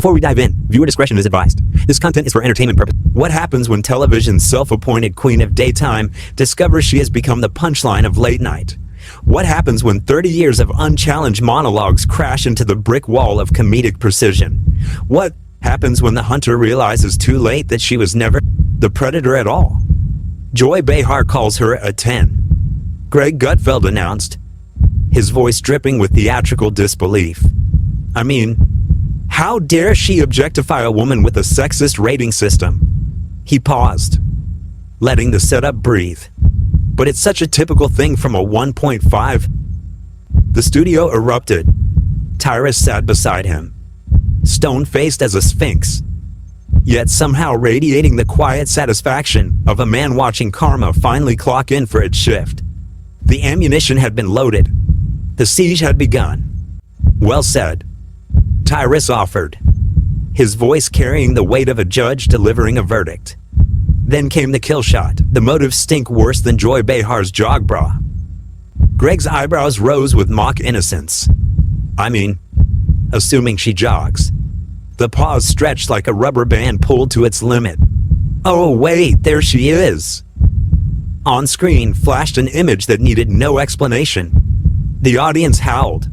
Before we dive in, viewer discretion is advised. This content is for entertainment purposes. What happens when television's self-appointed queen of daytime discovers she has become the punchline of late night? What happens when 30 years of unchallenged monologues crash into the brick wall of comedic precision? What happens when the hunter realizes too late that she was never the predator at all? Joy Behar calls her a 10. Greg Gutfeld announced, his voice dripping with theatrical disbelief. I mean, how dare she objectify a woman with a sexist rating system? He paused, letting the setup breathe. But it's such a typical thing from a 1.5. The studio erupted. Tyrus sat beside him, stone-faced as a sphinx, yet somehow radiating the quiet satisfaction of a man watching karma finally clock in for its shift. The ammunition had been loaded. The siege had begun. Well said, Tyrus offered, his voice carrying the weight of a judge delivering a verdict. Then came the kill shot. The motive stink worse than Joy Behar's jog bra. Greg's eyebrows rose with mock innocence. I mean, assuming she jogs. The pause stretched like a rubber band pulled to its limit. Oh wait, there she is. On screen flashed an image that needed no explanation. The audience howled.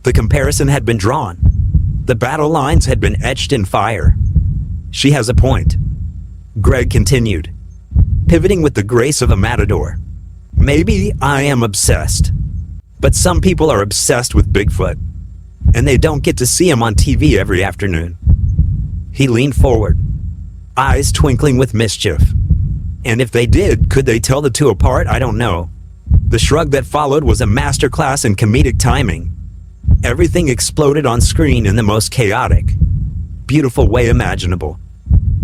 The comparison had been drawn. The battle lines had been etched in fire. She has a point, Greg continued, pivoting with the grace of a matador. Maybe I am obsessed, but some people are obsessed with Bigfoot, and they don't get to see him on TV every afternoon. He leaned forward, eyes twinkling with mischief. And if they did, could they tell the two apart? I don't know. The shrug that followed was a masterclass in comedic timing. Everything exploded on screen in the most chaotic, beautiful way imaginable.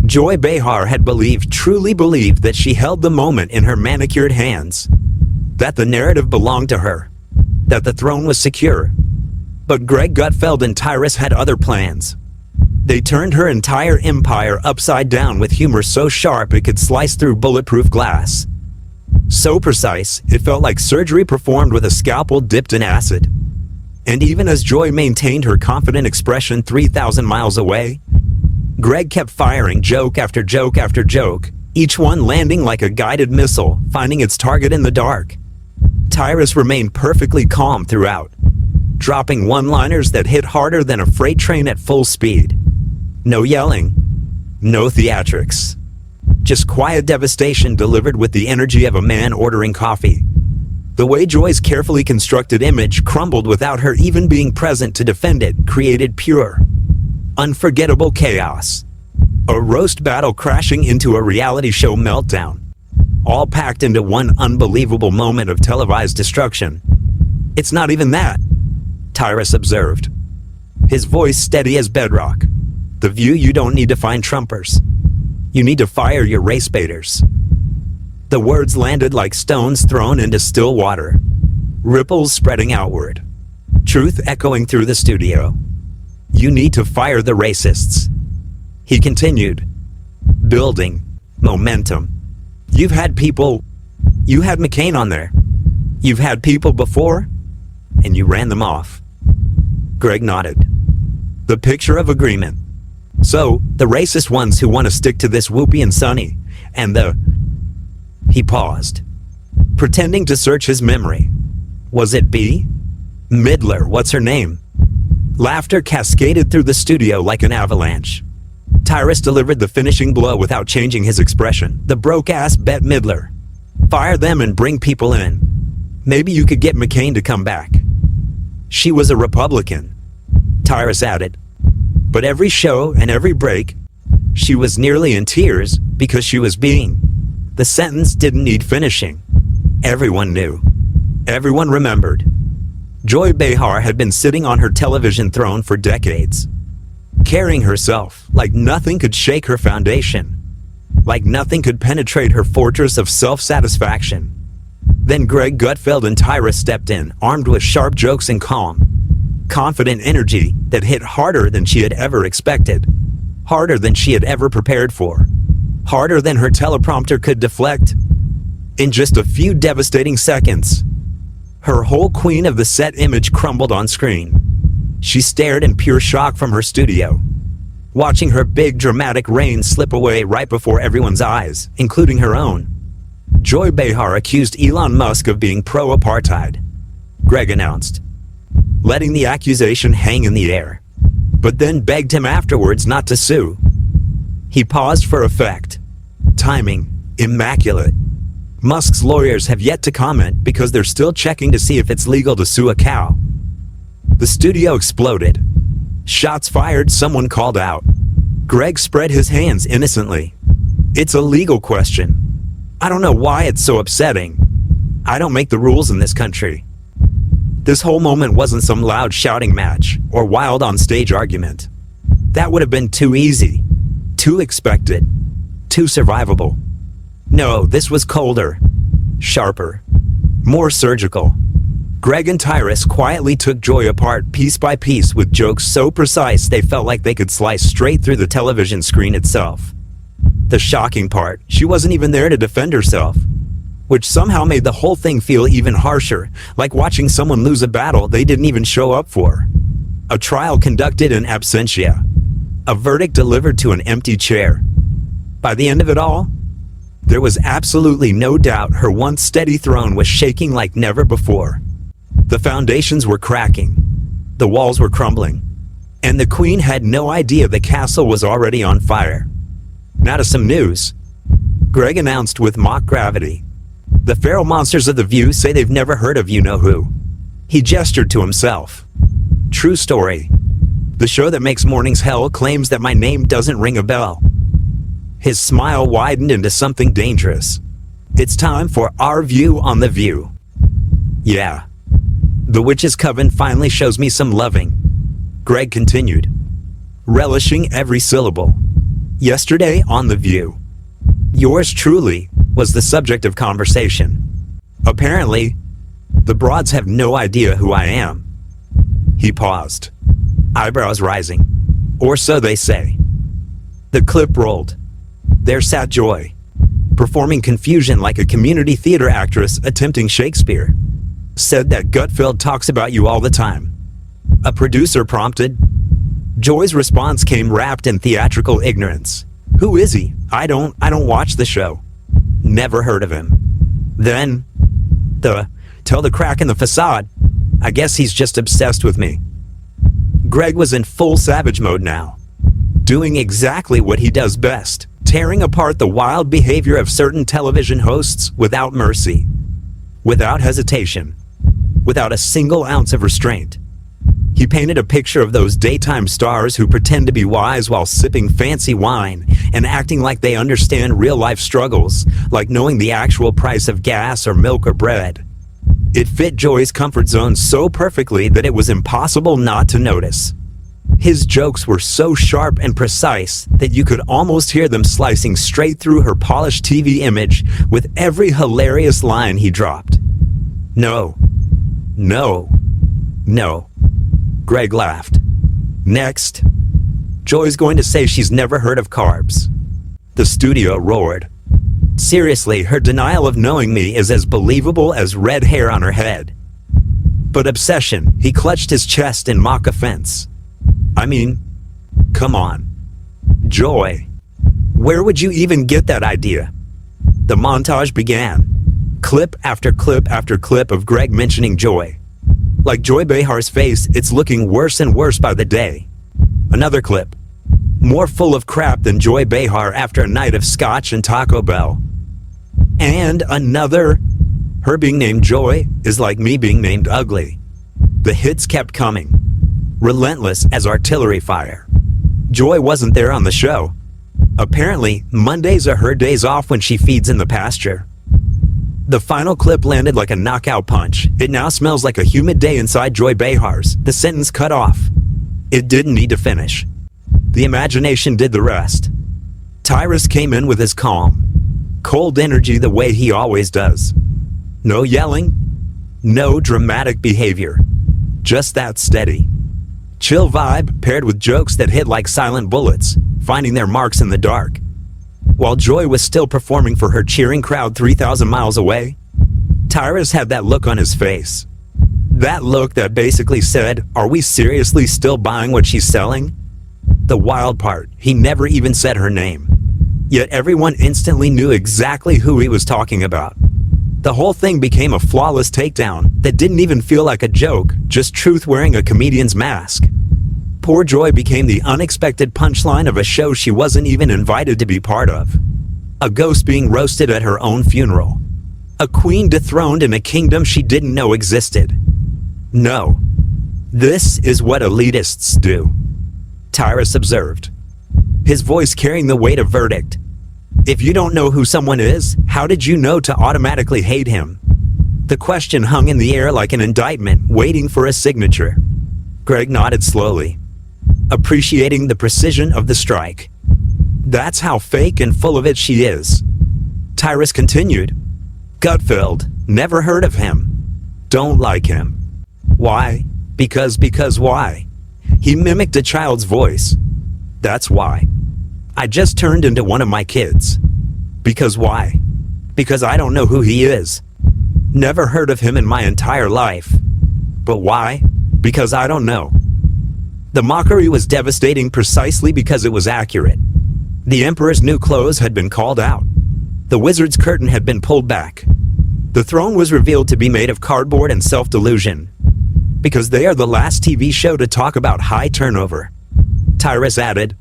Joy Behar had truly believed that she held the moment in her manicured hands, that the narrative belonged to her, that the throne was secure. But Greg Gutfeld and Tyrus had other plans. They turned her entire empire upside down with humor so sharp it could slice through bulletproof glass. So precise, it felt like surgery performed with a scalpel dipped in acid. And even as Joy maintained her confident expression 3,000 miles away, Greg kept firing joke after joke after joke, each one landing like a guided missile, finding its target in the dark. Tyrus remained perfectly calm throughout, dropping one-liners that hit harder than a freight train at full speed. No yelling, no theatrics. Just quiet devastation delivered with the energy of a man ordering coffee. The way Joy's carefully constructed image crumbled without her even being present to defend it created pure, unforgettable chaos. A roast battle crashing into a reality show meltdown, all packed into one unbelievable moment of televised destruction. It's not even that, Tyrus observed, his voice steady as bedrock. The view you don't need to find Trumpers. You need to fire your race baiters. The words landed like stones thrown into still water, ripples spreading outward, truth echoing through the studio. You need to fire the racists. He continued, building momentum. You had McCain on there. You've had people before, and you ran them off. Greg nodded. The picture of agreement. So, the racist ones who want to stick to this Whoopi and Sonny, and He paused, pretending to search his memory. Was it B? Midler, what's her name? Laughter cascaded through the studio like an avalanche. Tyrus delivered the finishing blow without changing his expression. The broke-ass Bette Midler. Fire them and bring people in. Maybe you could get McCain to come back. She was a Republican, Tyrus added. But every show and every break, she was nearly in tears because she was being. The sentence didn't need finishing. Everyone knew. Everyone remembered. Joy Behar had been sitting on her television throne for decades, carrying herself like nothing could shake her foundation, like nothing could penetrate her fortress of self-satisfaction. Then Greg Gutfeld and Tyrus stepped in, armed with sharp jokes and calm, confident energy that hit harder than she had ever expected, harder than she had ever prepared for, harder than her teleprompter could deflect. In just a few devastating seconds, her whole queen of the set image crumbled on screen. She stared in pure shock from her studio, watching her big dramatic reign slip away right before everyone's eyes, including her own. Joy Behar accused Elon Musk of being pro-apartheid, Greg announced, letting the accusation hang in the air, but then begged him afterwards not to sue. He paused for effect. Timing immaculate. Musk's lawyers have yet to comment because they're still checking to see if it's legal to sue a cow. The studio exploded. Shots fired, someone called out. Greg spread his hands innocently. It's a legal question. I don't know why it's so upsetting. I don't make the rules in this country. This whole moment wasn't some loud shouting match or wild on-stage argument. That would have been too easy, too expected, too survivable. No, this was colder, sharper, more surgical. Greg and Tyrus quietly took Joy apart piece by piece with jokes so precise they felt like they could slice straight through the television screen itself. The shocking part, she wasn't even there to defend herself, which somehow made the whole thing feel even harsher, like watching someone lose a battle they didn't even show up for. A trial conducted in absentia. A verdict delivered to an empty chair. By the end of it all, there was absolutely no doubt her once steady throne was shaking like never before. The foundations were cracking, the walls were crumbling, and the queen had no idea the castle was already on fire. Now to some news. Greg announced with mock gravity. The feral monsters of the View say they've never heard of you-know-who. He gestured to himself. True story. The show that makes mornings hell claims that my name doesn't ring a bell. His smile widened into something dangerous. It's time for our view on the View. Yeah. The witch's coven finally shows me some loving. Greg continued, relishing every syllable. Yesterday on The View, yours truly was the subject of conversation. Apparently, the broads have no idea who I am. He paused, eyebrows rising. Or so they say. The clip rolled. There sat Joy, performing confusion like a community theater actress attempting Shakespeare. Said that Gutfeld talks about you all the time. A producer prompted. Joy's response came wrapped in theatrical ignorance. Who is he? I don't watch the show. Never heard of him. Then, tell the crack in the facade. I guess he's just obsessed with me. Greg was in full savage mode now, doing exactly what he does best, tearing apart the wild behavior of certain television hosts without mercy, without hesitation, without a single ounce of restraint. He painted a picture of those daytime stars who pretend to be wise while sipping fancy wine and acting like they understand real-life struggles, like knowing the actual price of gas or milk or bread. It fit Joy's comfort zone so perfectly that it was impossible not to notice. His jokes were so sharp and precise that you could almost hear them slicing straight through her polished TV image with every hilarious line he dropped. No. No. No. Greg laughed. Next, Joy's going to say she's never heard of carbs. The studio roared. Seriously, her denial of knowing me is as believable as red hair on her head. But obsession, he clutched his chest in mock offense. I mean, come on. Joy, where would you even get that idea? The montage began. Clip after clip after clip of Greg mentioning Joy. Like Joy Behar's face, it's looking worse and worse by the day. Another clip. More full of crap than Joy Behar after a night of scotch and Taco Bell. And another. Her being named Joy is like me being named ugly. The hits kept coming. Relentless as artillery fire. Joy wasn't there on the show. Apparently, Mondays are her days off when she feeds in the pasture. The final clip landed like a knockout punch. It now smells like a humid day inside Joy Behar's. The sentence cut off. It didn't need to finish. The imagination did the rest. Tyrus came in with his calm, cold energy the way he always does. No yelling, no dramatic behavior. Just that steady, chill vibe paired with jokes that hit like silent bullets, finding their marks in the dark. While Joy was still performing for her cheering crowd 3,000 miles away, Tyrus had that look on his face. That look that basically said, are we seriously still buying what she's selling? The wild part, he never even said her name. Yet everyone instantly knew exactly who he was talking about. The whole thing became a flawless takedown that didn't even feel like a joke, just truth wearing a comedian's mask. Poor Joy became the unexpected punchline of a show she wasn't even invited to be part of. A ghost being roasted at her own funeral. A queen dethroned in a kingdom she didn't know existed. No. This is what elitists do, Tyrus observed, his voice carrying the weight of verdict. If you don't know who someone is, how did you know to automatically hate him? The question hung in the air like an indictment, waiting for a signature. Greg nodded slowly, appreciating the precision of the strike. That's how fake and full of it she is. Tyrus continued. Gutfeld, never heard of him. Don't like him. Why? Because why? He mimicked a child's voice. That's why. I just turned into one of my kids. Because why? Because I don't know who he is. Never heard of him in my entire life. But why? Because I don't know. The mockery was devastating precisely because it was accurate. The Emperor's new clothes had been called out. The wizard's curtain had been pulled back. The throne was revealed to be made of cardboard and self-delusion. Because they are the last TV show to talk about high turnover, Tyrus added,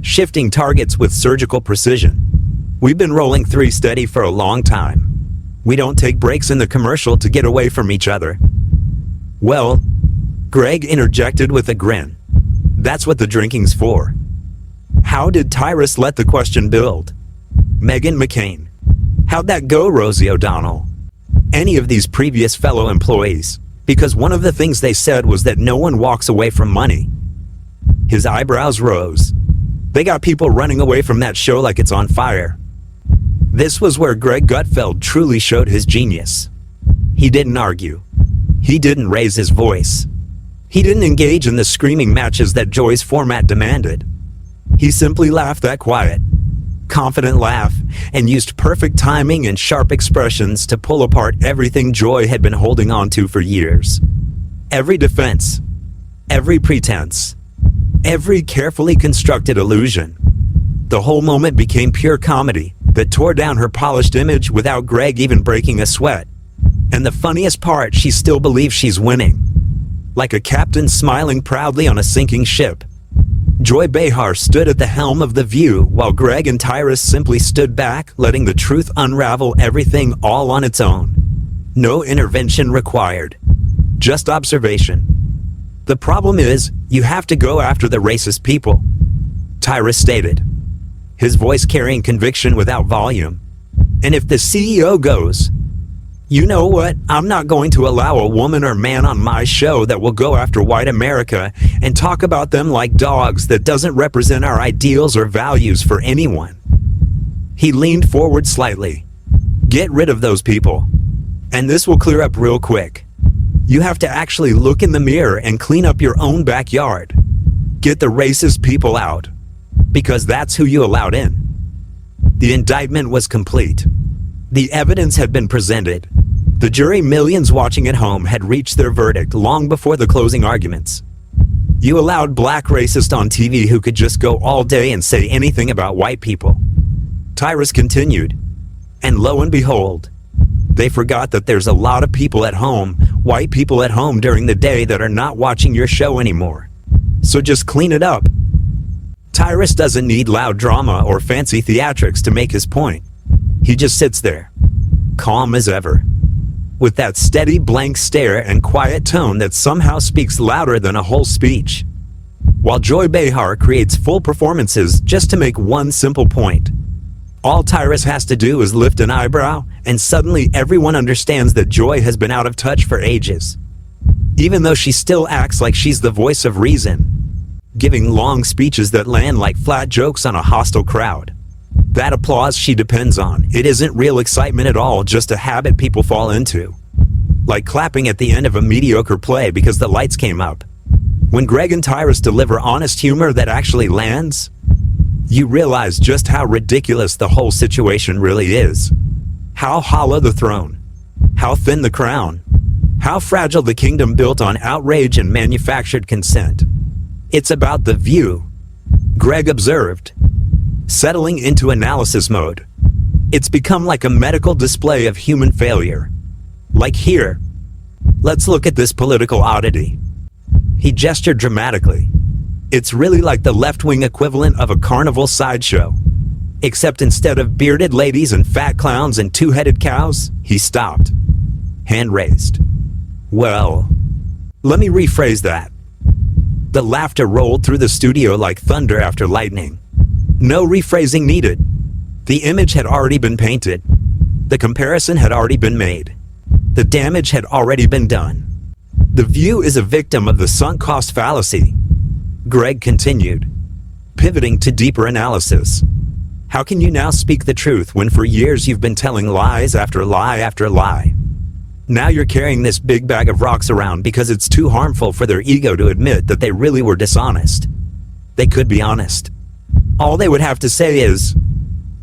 shifting targets with surgical precision. We've been rolling 3 steady for a long time. We don't take breaks in the commercial to get away from each other. Well, Greg interjected with a grin. That's what the drinking's for. How did Tyrus let the question build? Meghan McCain. How'd that go, Rosie O'Donnell? Any of these previous fellow employees? Because one of the things they said was that no one walks away from money. His eyebrows rose. They got people running away from that show like it's on fire. This was where Greg Gutfeld truly showed his genius. He didn't argue. He didn't raise his voice. He didn't engage in the screaming matches that Joy's format demanded. He simply laughed that quiet, confident laugh, and used perfect timing and sharp expressions to pull apart everything Joy had been holding on to for years. Every defense, every pretense, every carefully constructed illusion. The whole moment became pure comedy that tore down her polished image without Greg even breaking a sweat. And the funniest part, she still believes she's winning. Like a captain smiling proudly on a sinking ship. Joy Behar stood at the helm of the View while Greg and Tyrus simply stood back, letting the truth unravel everything all on its own. No intervention required. Just observation. The problem is, you have to go after the racist people, Tyrus stated, his voice carrying conviction without volume. And if the CEO goes, you know what, I'm not going to allow a woman or man on my show that will go after white America and talk about them like dogs that doesn't represent our ideals or values for anyone. He leaned forward slightly. Get rid of those people. And this will clear up real quick. You have to actually look in the mirror and clean up your own backyard. Get the racist people out. Because that's who you allowed in. The indictment was complete. The evidence had been presented. The jury, millions watching at home, had reached their verdict long before the closing arguments. You allowed black racists on TV who could just go all day and say anything about white people. Tyrus continued. And lo and behold, they forgot that there's a lot of people at home, white people at home during the day that are not watching your show anymore. So just clean it up. Tyrus doesn't need loud drama or fancy theatrics to make his point. He just sits there, calm as ever, with that steady blank stare and quiet tone that somehow speaks louder than a whole speech. While Joy Behar creates full performances just to make one simple point. All Tyrus has to do is lift an eyebrow, and suddenly everyone understands that Joy has been out of touch for ages. Even though she still acts like she's the voice of reason, giving long speeches that land like flat jokes on a hostile crowd. That applause she depends on, it isn't real excitement at all, just a habit people fall into. Like clapping at the end of a mediocre play because the lights came up. When Greg and Tyrus deliver honest humor that actually lands, you realize just how ridiculous the whole situation really is. How hollow the throne. How thin the crown. How fragile the kingdom built on outrage and manufactured consent. It's about the View. Greg observed, settling into analysis mode. It's become like a medical display of human failure. Like here. Let's look at this political oddity. He gestured dramatically. It's really like the left-wing equivalent of a carnival sideshow. Except instead of bearded ladies and fat clowns and two-headed cows, he stopped. Hand raised. Well, let me rephrase that. The laughter rolled through the studio like thunder after lightning. No rephrasing needed. The image had already been painted. The comparison had already been made. The damage had already been done. The view is a victim of the sunk cost fallacy. Greg continued, pivoting to deeper analysis. How can you now speak the truth when for years you've been telling lies after lie after lie? Now you're carrying this big bag of rocks around because it's too harmful for their ego to admit that they really were dishonest. They could be honest. All they would have to say is,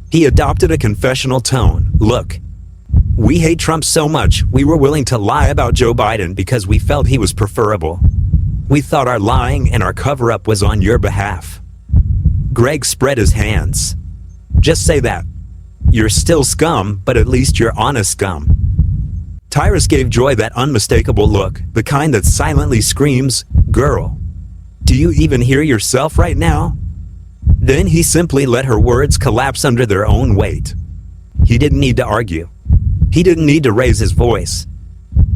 he adopted a confessional tone. Look, we hate Trump so much we were willing to lie about Joe Biden because we felt he was preferable. We thought our lying and our cover-up was on your behalf. Greg spread his hands. Just say that. You're still scum, but at least you're honest scum. Tyrus gave Joy that unmistakable look, the kind that silently screams, girl, do you even hear yourself right now? Then he simply let her words collapse under their own weight. He didn't need to argue. He didn't need to raise his voice.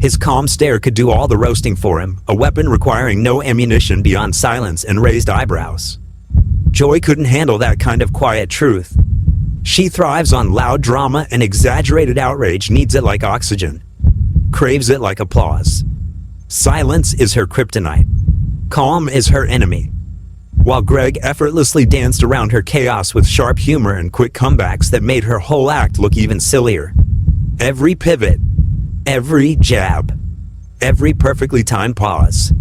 His calm stare could do all the roasting for him, a weapon requiring no ammunition beyond silence and raised eyebrows. Joy couldn't handle that kind of quiet truth. She thrives on loud drama, and exaggerated outrage needs it like oxygen. Craves it like applause. Silence is her kryptonite. Calm is her enemy. While Greg effortlessly danced around her chaos with sharp humor and quick comebacks that made her whole act look even sillier. Every pivot, every jab, every perfectly timed pause.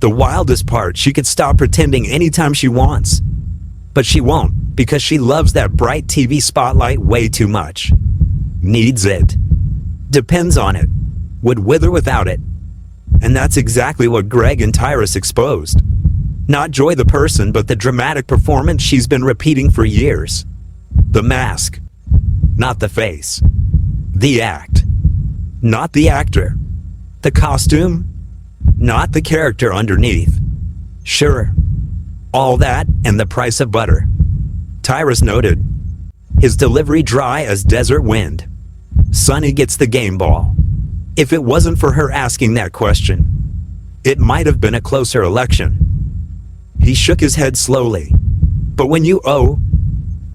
The wildest part, she could stop pretending anytime she wants. But she won't, because she loves that bright TV spotlight way too much. Needs it. Depends on it. Would wither without it. And that's exactly what Greg and Tyrus exposed. Not Joy the person, but the dramatic performance she's been repeating for years. The mask. Not the face. The act. Not the actor. The costume. Not the character underneath. Sure. All that and the price of butter. Tyrus noted. His delivery dry as desert wind. Sonny gets the game ball. If it wasn't for her asking that question, it might have been a closer election. He shook his head slowly. But when you owe,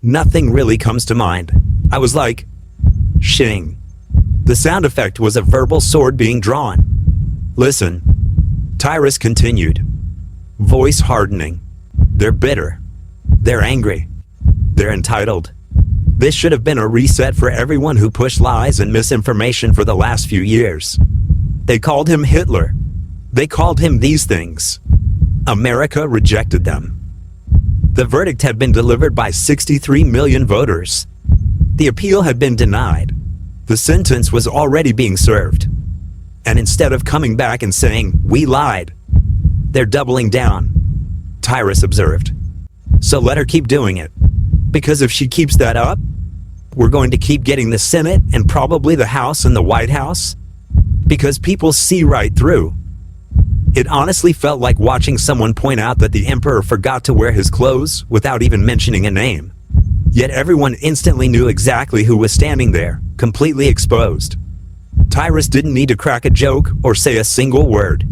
nothing really comes to mind. I was like, shing. The sound effect was a verbal sword being drawn. Listen, Tyrus continued, voice hardening. They're bitter. They're angry. They're entitled. This should have been a reset for everyone who pushed lies and misinformation for the last few years. They called him Hitler. They called him these things. America rejected them. The verdict had been delivered by 63 million voters. The appeal had been denied. The sentence was already being served. And instead of coming back and saying, we lied, they're doubling down, Tyrus observed. So let her keep doing it. Because if she keeps that up, we're going to keep getting the Senate and probably the House and the White House. Because people see right through. It honestly felt like watching someone point out that the emperor forgot to wear his clothes without even mentioning a name. Yet everyone instantly knew exactly who was standing there, completely exposed. Tyrus didn't need to crack a joke or say a single word.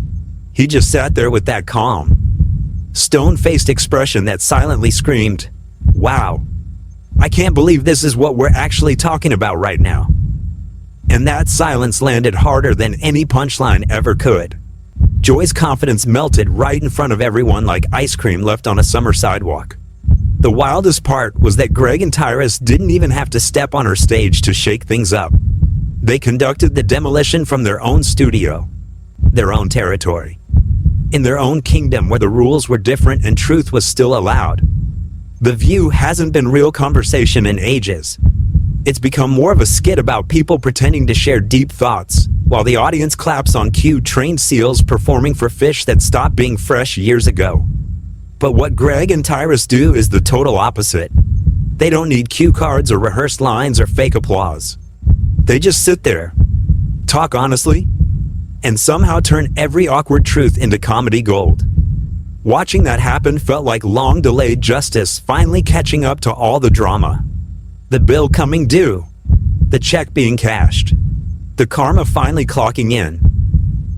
He just sat there with that calm, stone-faced expression that silently screamed, wow, I can't believe this is what we're actually talking about right now. And that silence landed harder than any punchline ever could. Joy's confidence melted right in front of everyone like ice cream left on a summer sidewalk. The wildest part was that Greg and Tyrus didn't even have to step on her stage to shake things up. They conducted the demolition from their own studio, their own territory, in their own kingdom where the rules were different and truth was still allowed. The View hasn't been real conversation in ages. It's become more of a skit about people pretending to share deep thoughts, while the audience claps on cue trained seals performing for fish that stopped being fresh years ago. But what Greg and Tyrus do is the total opposite. They don't need cue cards or rehearsed lines or fake applause. They just sit there, talk honestly, and somehow turn every awkward truth into comedy gold. Watching that happen felt like long-delayed justice finally catching up to all the drama. The bill coming due, the check being cashed, the karma finally clocking in.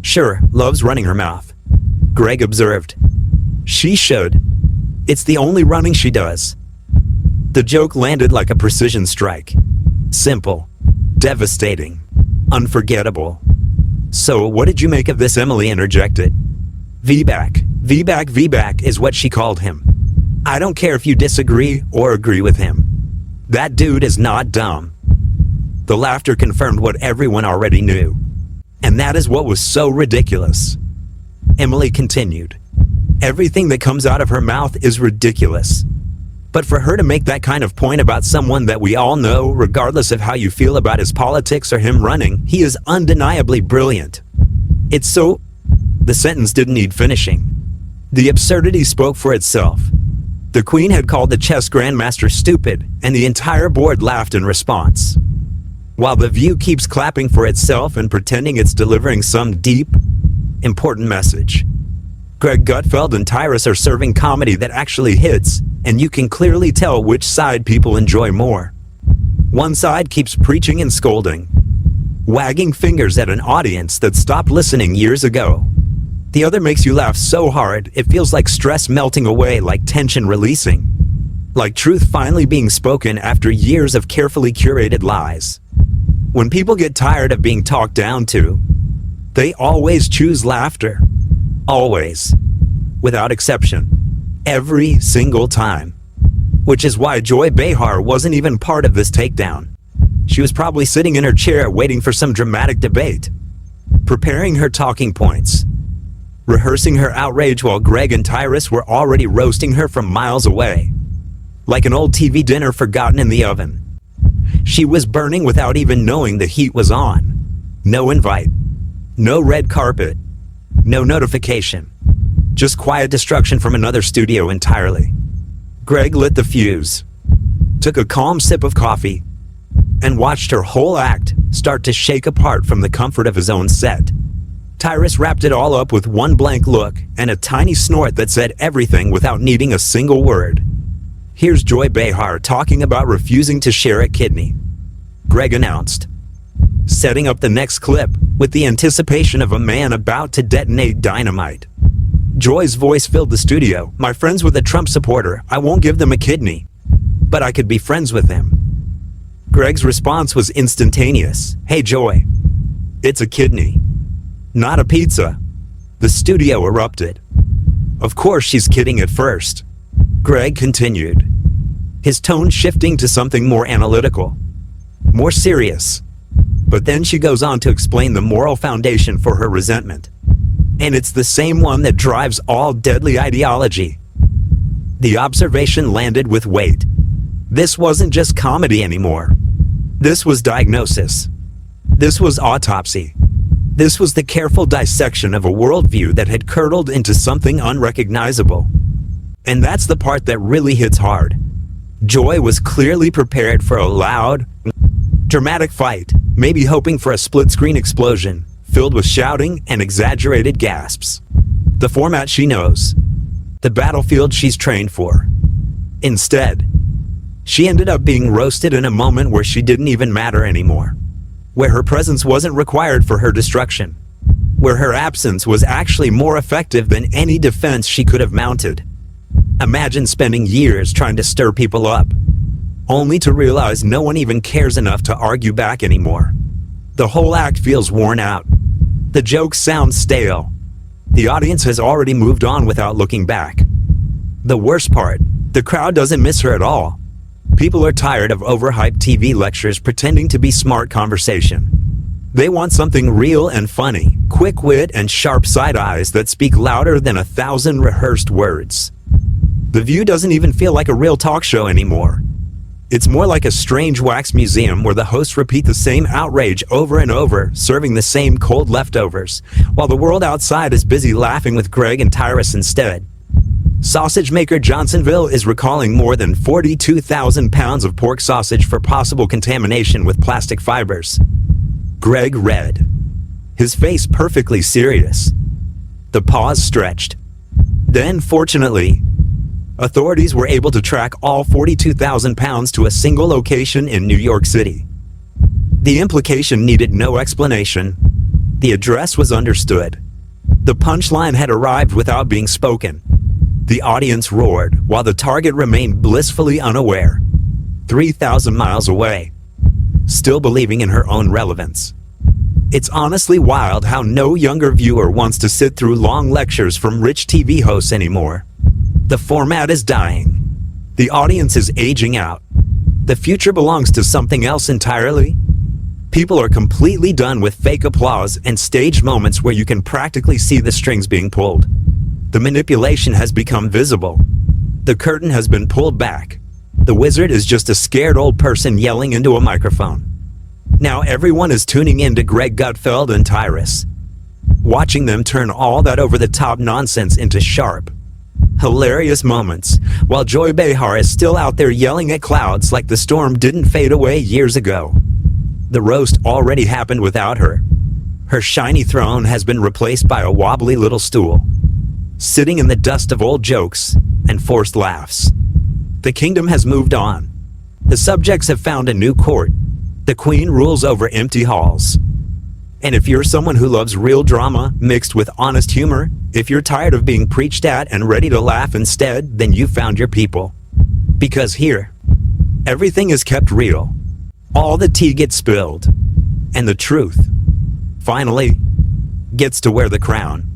Sure, love's running her mouth, Greg observed. She should. It's the only running she does. The joke landed like a precision strike. Simple, devastating, unforgettable. So what did you make of this? Emily interjected. V-back is what she called him. I don't care if you disagree or agree with him. That dude is not dumb. The laughter confirmed what everyone already knew. And that is what was so ridiculous. Emily continued. Everything that comes out of her mouth is ridiculous. But for her to make that kind of point about someone that we all know, regardless of how you feel about his politics or him running, he is undeniably brilliant. It's so... The sentence didn't need finishing. The absurdity spoke for itself. The Queen had called the chess grandmaster stupid, and the entire board laughed in response. While The View keeps clapping for itself and pretending it's delivering some deep, important message. Greg, Gutfeld and Tyrus are serving comedy that actually hits, and you can clearly tell which side people enjoy more. One side keeps preaching and scolding, wagging fingers at an audience that stopped listening years ago. The other makes you laugh so hard it feels like stress melting away, like tension releasing, like truth finally being spoken after years of carefully curated lies. When people get tired of being talked down to, they always choose laughter. Always. Without exception. Every single time. Which is why Joy Behar wasn't even part of this takedown. She was probably sitting in her chair waiting for some dramatic debate. Preparing her talking points. Rehearsing her outrage while Greg and Tyrus were already roasting her from miles away. Like an old TV dinner forgotten in the oven. She was burning without even knowing the heat was on. No invite. No red carpet. No notification. Just quiet destruction from another studio entirely. Greg lit the fuse, took a calm sip of coffee, and watched her whole act start to shake apart from the comfort of his own set. Tyrus wrapped it all up with one blank look and a tiny snort that said everything without needing a single word. Here's Joy Behar talking about refusing to share a kidney. Greg announced, setting up the next clip with the anticipation of a man about to detonate dynamite. Joy's voice filled the studio. My friend's with a Trump supporter. I won't give them a kidney. But I could be friends with him. Greg's response was instantaneous. Hey Joy, it's a kidney, not a pizza. The studio erupted. Of course she's kidding at first. Greg continued, his tone shifting to something more analytical, more serious. But then she goes on to explain the moral foundation for her resentment. And it's the same one that drives all deadly ideology. The observation landed with weight. This wasn't just comedy anymore. This was diagnosis. This was autopsy. This was the careful dissection of a worldview that had curdled into something unrecognizable. And that's the part that really hits hard. Joy was clearly prepared for a loud, dramatic fight, maybe hoping for a split-screen explosion, filled with shouting and exaggerated gasps. The format she knows. The battlefield she's trained for. Instead, she ended up being roasted in a moment where she didn't even matter anymore. Where her presence wasn't required for her destruction. Where her absence was actually more effective than any defense she could have mounted. Imagine spending years trying to stir people up, only to realize no one even cares enough to argue back anymore. The whole act feels worn out. The jokes sound stale. The audience has already moved on without looking back. The worst part, the crowd doesn't miss her at all. People are tired of overhyped TV lectures pretending to be smart conversation. They want something real and funny, quick wit and sharp side eyes that speak louder than 1,000 rehearsed words. The View doesn't even feel like a real talk show anymore. It's more like a strange wax museum where the hosts repeat the same outrage over and over, serving the same cold leftovers, while the world outside is busy laughing with Greg and Tyrus instead. Sausage maker Johnsonville is recalling more than 42,000 pounds of pork sausage for possible contamination with plastic fibers. Greg read, his face perfectly serious. The pause stretched. Then, fortunately, authorities were able to track all 42,000 pounds to a single location in New York City. The implication needed no explanation. The address was understood. The punchline had arrived without being spoken. The audience roared, while the target remained blissfully unaware. 3,000 miles away, still believing in her own relevance. It's honestly wild how no younger viewer wants to sit through long lectures from rich TV hosts anymore. The format is dying. The audience is aging out. The future belongs to something else entirely. People are completely done with fake applause and staged moments where you can practically see the strings being pulled. The manipulation has become visible. The curtain has been pulled back. The wizard is just a scared old person yelling into a microphone. Now everyone is tuning in to Greg Gutfeld and Tyrus, watching them turn all that over-the-top nonsense into sharp, hilarious moments, while Joy Behar is still out there yelling at clouds like the storm didn't fade away years ago. The roast already happened without her. Her shiny throne has been replaced by a wobbly little stool, sitting in the dust of old jokes and forced laughs. The kingdom has moved on. The subjects have found a new court. The queen rules over empty halls. And if you're someone who loves real drama mixed with honest humor, if you're tired of being preached at and ready to laugh instead, then you found your people. Because here, everything is kept real. All the tea gets spilled. And the truth, finally, gets to wear the crown.